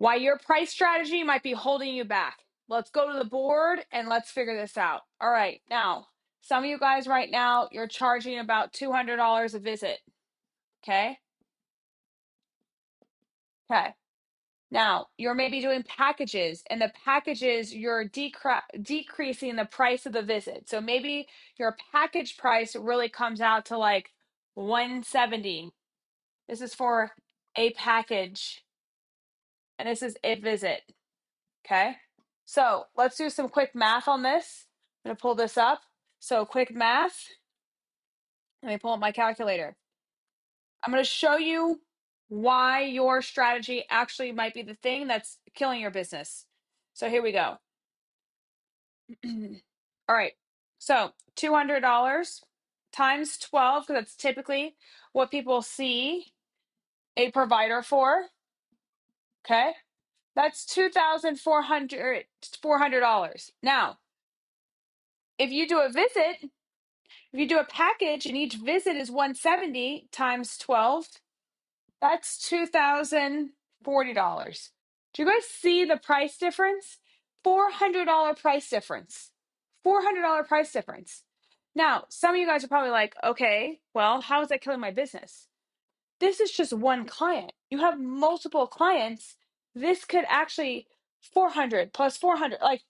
Why your price strategy might be holding you back. Let's go to the board and let's figure this out. All right. Now, some of you guys right now, you're charging about $200 a visit. Okay. Okay. Now, you're maybe doing packages, and the packages, you're decreasing the price of the visit. So maybe your package price really comes out to like 170. This is for a package, and this is a visit. Okay. So let's do some quick math on this. I'm going to pull this up. So, quick math. Let me pull up my calculator. I'm going to show you why your strategy actually might be the thing that's killing your business. So, here we go. All right. So, $200 times 12, because that's typically what people see a provider for. Okay. That's $2,400. Now, if you do a visit, if you do a package and each visit is 170 times 12, that's $2,040. Do you guys see the price difference? $400 price difference. $400 price difference. Now, some of you guys are probably like, okay, well, how is that killing my business? This is just one client. You have multiple clients. This could actually 400 plus 400. Like,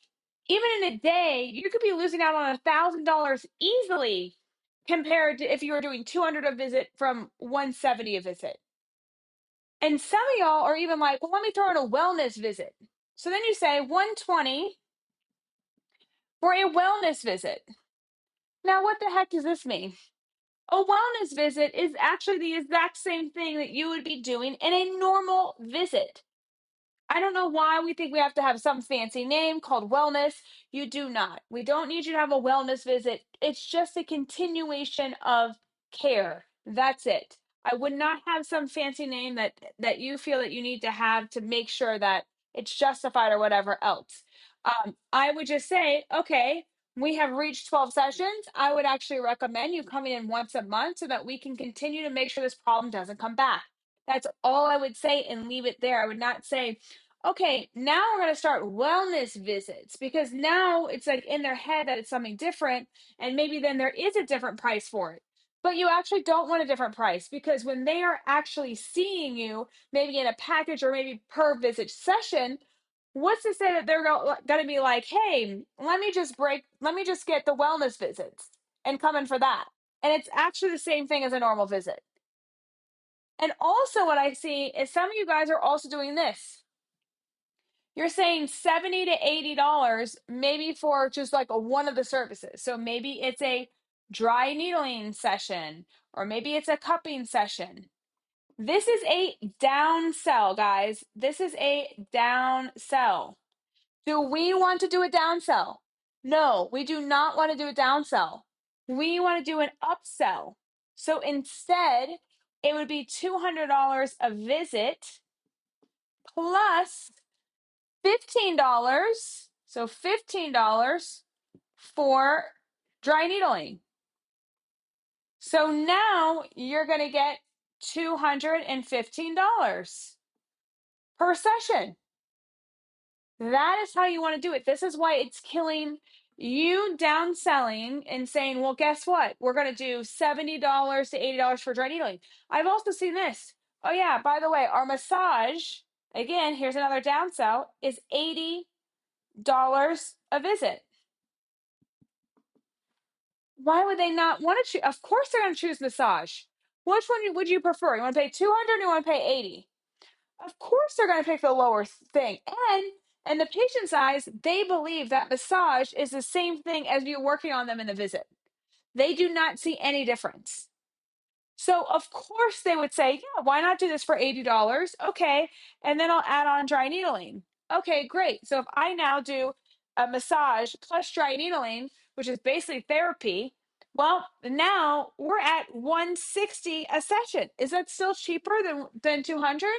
even in a day, you could be losing out on $1,000 easily compared to if you were doing 200 a visit from 170 a visit. And some of y'all are even like, well, let me throw in a wellness visit. So then you say 120 for a wellness visit. Now, what the heck does this mean? A wellness visit is actually the exact same thing that you would be doing in a normal visit. I don't know why we think we have to have some fancy name called wellness. You do not. We don't need you to have a wellness visit. It's just a continuation of care. That's it. I would not have some fancy name that you feel that you need to have to make sure that it's justified or whatever else. I would just say, okay, we have reached 12 sessions. I would actually recommend you coming in once a month so that we can continue to make sure this problem doesn't come back. That's all I would say and leave it there. I would not say, okay, now we're going to start wellness visits, because now it's like in their head that it's something different, and maybe then there is a different price for it. But you actually don't want a different price, because when they are actually seeing you, maybe in a package or maybe per visit session, what's to say that they're going to be like, hey, let me just get the wellness visits and come in for that. And it's actually the same thing as a normal visit. And also, what I see is some of you guys are also doing this. You're saying $70 to $80 maybe for just like one of the services. So maybe it's a dry needling session, or maybe it's a cupping session. This is a down sell, guys. This is a down sell. Do we want to do a down sell? No, we do not want to do a down sell. We want to do an upsell. So instead, it would be $200 a visit plus $15. So $15 for dry needling. So now you're going to get $215 per session. That is how you want to do it. This is why it's killing you downselling and saying, well, guess what? We're going to do $70 to $80 for dry needling. I've also seen this. Oh, yeah, by the way, our massage, again, here's another downsell, is $80 a visit. Why would they not want to choose? Of course they're going to choose massage. Which one would you prefer? You want to pay 200 or you want to pay 80? Of course they're going to pick the lower thing. And the patient size, they believe that massage is the same thing as you working on them in the visit. They do not see any difference. So of course they would say, yeah, why not do this for $80? Okay, and then I'll add on dry needling. Okay, great. So if I now do a massage plus dry needling, which is basically therapy, well, now we're at 160 a session. Is that still cheaper than 200?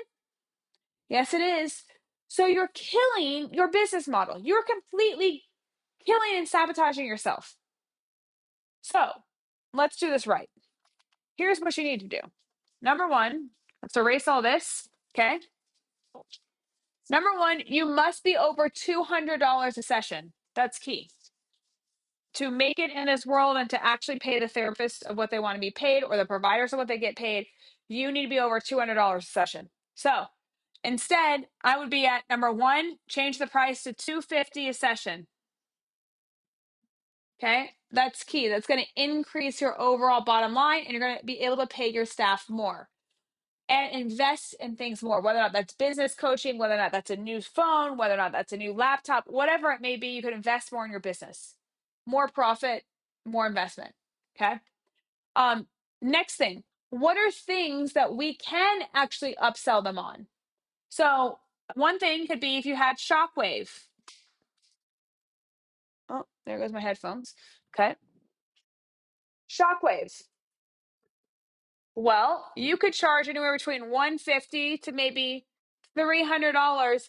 Yes, it is. So you're killing your business model. You're completely killing and sabotaging yourself. So let's do this right. Here's what you need to do. Number one, let's erase all this. Okay. Number one, you must be over $200 a session. That's key. To make it in this world and to actually pay the therapist of what they want to be paid or the providers of what they get paid, you need to be over $200 a session. So instead, I would be at number one, change the price to $250 a session. Okay, that's key. That's going to increase your overall bottom line, and you're going to be able to pay your staff more and invest in things more, whether or not that's business coaching, whether or not that's a new phone, whether or not that's a new laptop, whatever it may be, you could invest more in your business. More profit, more investment. Okay. Next thing, what are things that we can actually upsell them on? So one thing could be if you had Shockwave. Oh, there goes my headphones. Okay. Shockwaves. Well, you could charge anywhere between $150 to maybe $300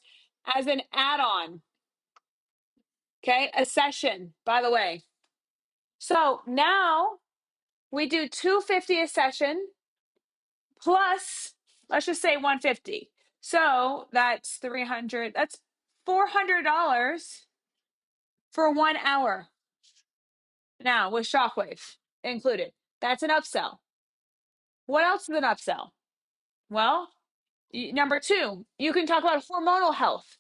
as an add-on. Okay, a session, by the way. So now we do $250 a session plus, let's just say $150. So that's 300, that's $400 for 1 hour. Now with Shockwave included. That's an upsell. What else is an upsell? Well, number two, you can talk about hormonal health.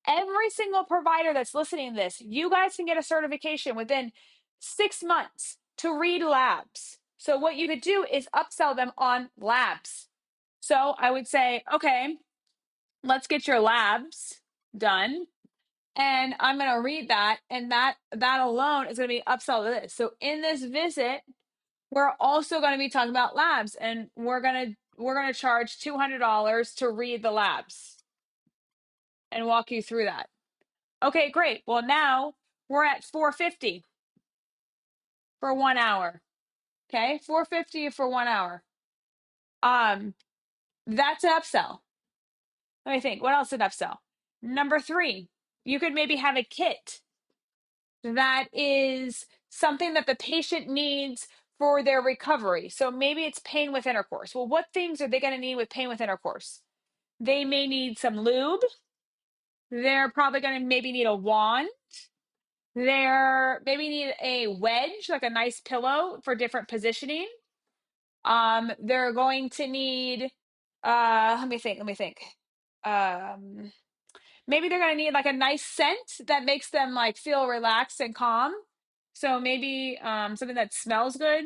Every single provider that's listening to this, you guys can get a certification within 6 months to read labs. So what you could do is upsell them on labs. So I would say, okay, let's get your labs done. And I'm going to read that. And that alone is going to be upsell to this. So in this visit, we're also going to be talking about labs, and we're going to charge $200 to read the labs and walk you through that. Okay, great. Well, now we're at $450 for 1 hour. Okay, $450 for 1 hour. That's an upsell. Let me think. What else is an upsell? Number three, you could maybe have a kit that is something that the patient needs for their recovery. So maybe it's pain with intercourse. Well, what things are they going to need with pain with intercourse? They may need some lube. They're probably going to maybe need a wand. They're maybe need a wedge, like a nice pillow for different positioning. They're going to need, let me think. Maybe they're going to need like a nice scent that makes them like feel relaxed and calm. So maybe something that smells good.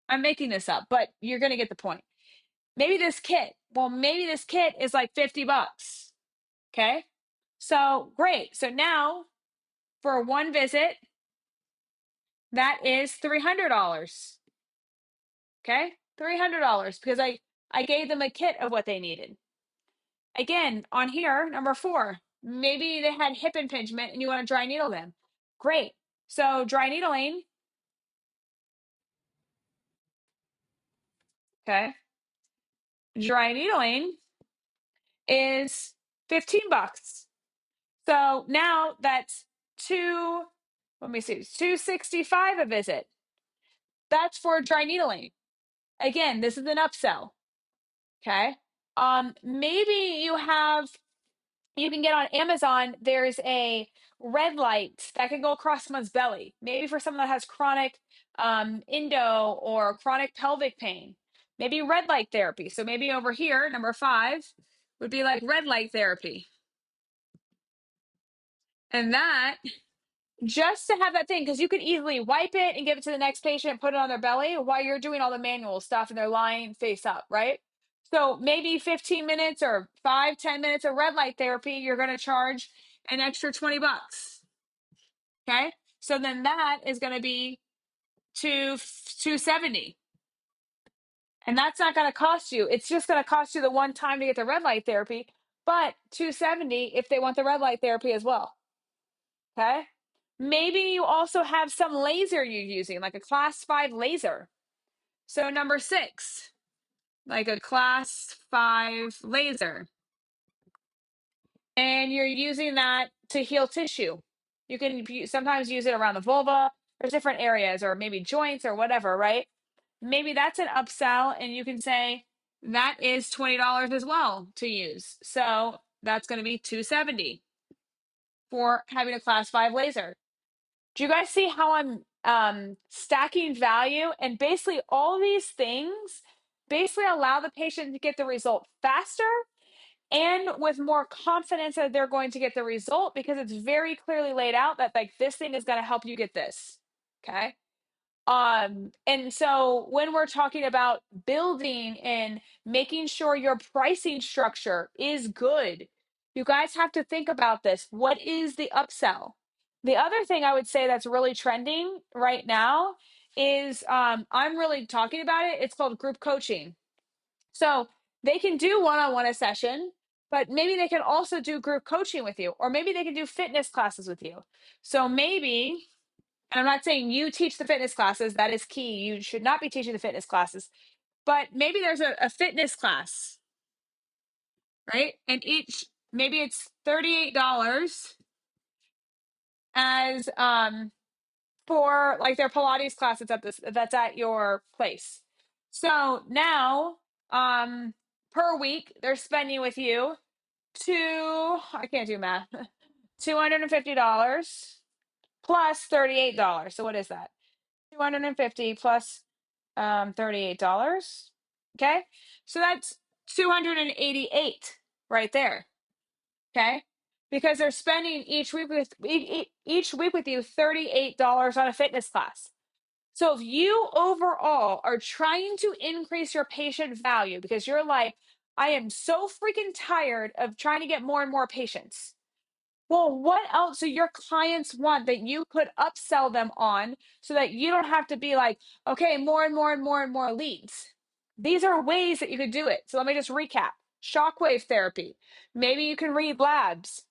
I'm making this up, but you're going to get the point. Maybe this kit. Well, maybe this kit is like $50. Okay. So great. So now for one visit, that is $300. Okay. $300 because I gave them a kit of what they needed. Again, on here, number four, maybe they had hip impingement and you want to dry needle them. Great. So dry needling. Okay. Dry needling is $15. So now that's let me see, $265 a visit. That's for dry needling. Again, this is an upsell. Okay. Maybe you can get on Amazon, there's a red light that can go across someone's belly. Maybe for someone that has chronic endo or chronic pelvic pain. Maybe red light therapy. So maybe over here, number five, would be like red light therapy. And that, just to have that thing, because you could easily wipe it and give it to the next patient and put it on their belly while you're doing all the manual stuff and they're lying face up, right? So maybe 15 minutes or 5-10 minutes of red light therapy, you're going to charge an extra $20. Okay. So then that is going to be 270. And that's not going to cost you. It's just going to cost you the one time to get the red light therapy, but 270 if they want the red light therapy as well. Okay. Maybe you also have some laser you're using, like a class 5 laser. So number six, like a class 5 laser. And you're using that to heal tissue. You can sometimes use it around the vulva or different areas or maybe joints or whatever, right? Maybe that's an upsell and you can say that is $20 as well to use. So That's going to be $270 for having a class 5 laser. Do you guys see how I'm stacking value? And basically all these things basically allow the patient to get the result faster and with more confidence that they're going to get the result, because it's very clearly laid out that like this thing is going to help you get this. Okay. And so when we're talking about building and making sure your pricing structure is good, you guys have to think about this. What is the upsell? The other thing I would say that's really trending right now is I'm really talking about it. It's called group coaching. So they can do one-on-one a session, but maybe they can also do group coaching with you, or maybe they can do fitness classes with you. So maybe, and I'm not saying you teach the fitness classes, that is key. You should not be teaching the fitness classes, but maybe there's a fitness class, right? And maybe it's $38 as for like their Pilates class that's at your place. So now per week they're spending with you I can't do math, $250 plus $38. So what is that? 250 plus $38. Okay. So that's 288 right there. Okay. Because they're spending each week with you $38 on a fitness class. So if you overall are trying to increase your patient value because you're like, I am so freaking tired of trying to get more and more patients. Well, what else do your clients want that you could upsell them on so that you don't have to be like, okay, more and more and more and more leads? These are ways that you could do it. So let me just recap. Shockwave therapy. Maybe you can read labs.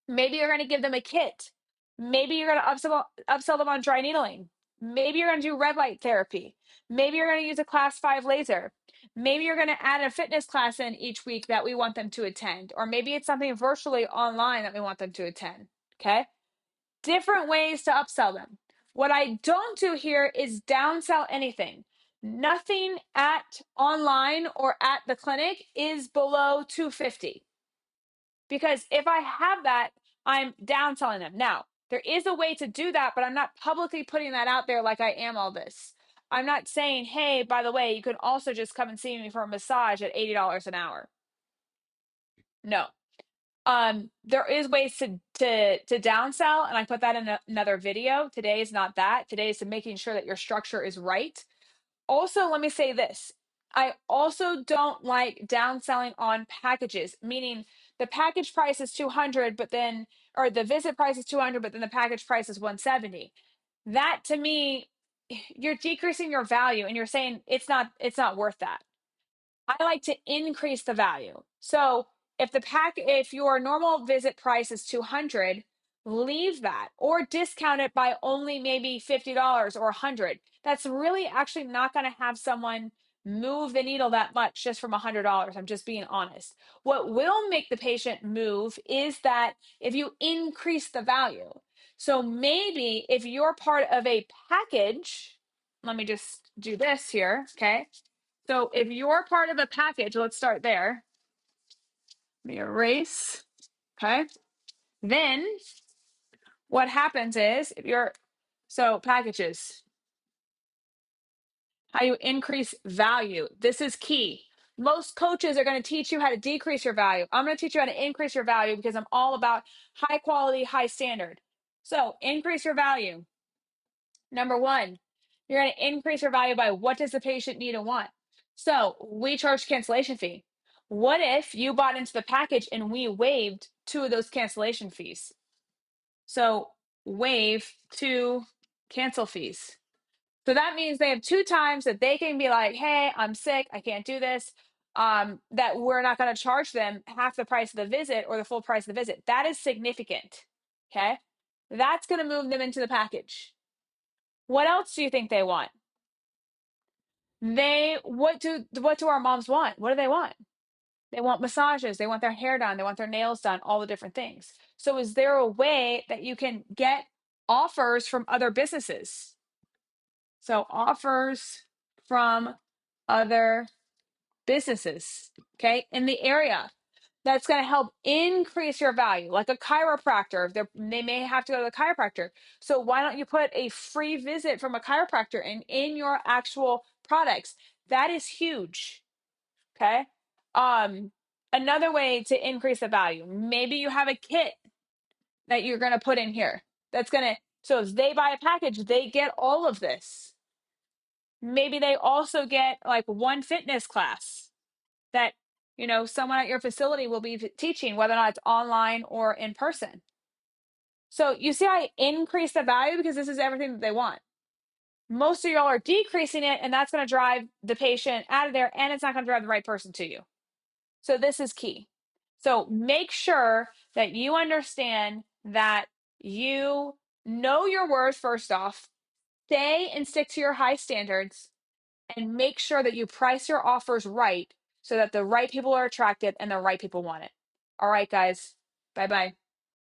Maybe you're going to give them a kit. Maybe you're going to upsell them on dry needling. Maybe you're going to do red light therapy. Maybe you're going to use a class 5 laser. Maybe you're going to add a fitness class in each week that we want them to attend. Or maybe it's something virtually online that we want them to attend. Okay. Different ways to upsell them. What I don't do here is downsell anything. Nothing at online or at the clinic is below $250. Because if I have that, I'm downselling them. Now, there is a way to do that, but I'm not publicly putting that out there like I am all this. I'm not saying, hey, by the way, you can also just come and see me for a massage at $80 an hour. No. There is ways to downsell, and I put that in another video. Today is not that. Today is to making sure that your structure is right. Also, let me say this. I also don't like downselling on packages, meaning the package price is 200, but then, or the visit price is 200, but then the package price is 170. That to me, you're decreasing your value and you're saying it's not worth that. I like to increase the value. So if your normal visit price is 200, leave that or discount it by only maybe $50 or 100. That's really actually not going to have someone move the needle that much just from $100. I'm just being honest. What will make the patient move is that if you increase the value. So maybe if you're part of a package, let me just do this here, okay? So if you're part of a package, let's start there. Let me erase. Okay. Then what happens is packages, how you increase value. This is key. Most coaches are going to teach you how to decrease your value. I'm going to teach you how to increase your value because I'm all about high quality, high standard. So increase your value. Number one, you're going to increase your value by what does the patient need and want. So we charge cancellation fee. What if you bought into the package and we waived 2 of those cancellation fees? So waive 2 cancel fees. So that means they have 2 times that they can be like, hey, I'm sick, I can't do this. That we're not going to charge them half the price of the visit or the full price of the visit. That is significant. Okay. That's going to move them into the package. What else do you think they want? What do our moms want? What do they want? They want massages, they want their hair done, they want their nails done, all the different things. So is there a way that you can get offers from other businesses? So offers from other businesses, okay, in the area. that's going to help increase your value, like a chiropractor. They may have to go to the chiropractor. So why don't you put a free visit from a chiropractor in your actual products? That is huge. Okay. Another way to increase the value, maybe you have a kit that you're going to put in here. So if they buy a package, they get all of this. Maybe they also get like one fitness class that, someone at your facility will be teaching, whether or not it's online or in person. So you see, I increase the value because this is everything that they want. Most of y'all are decreasing it, and that's going to drive the patient out of there, and it's not going to drive the right person to you. So this is key. So make sure that you understand that you know your worth first off, stay and stick to your high standards, and make sure that you price your offers right so that the right people are attracted and the right people want it. All right, guys. Bye-bye.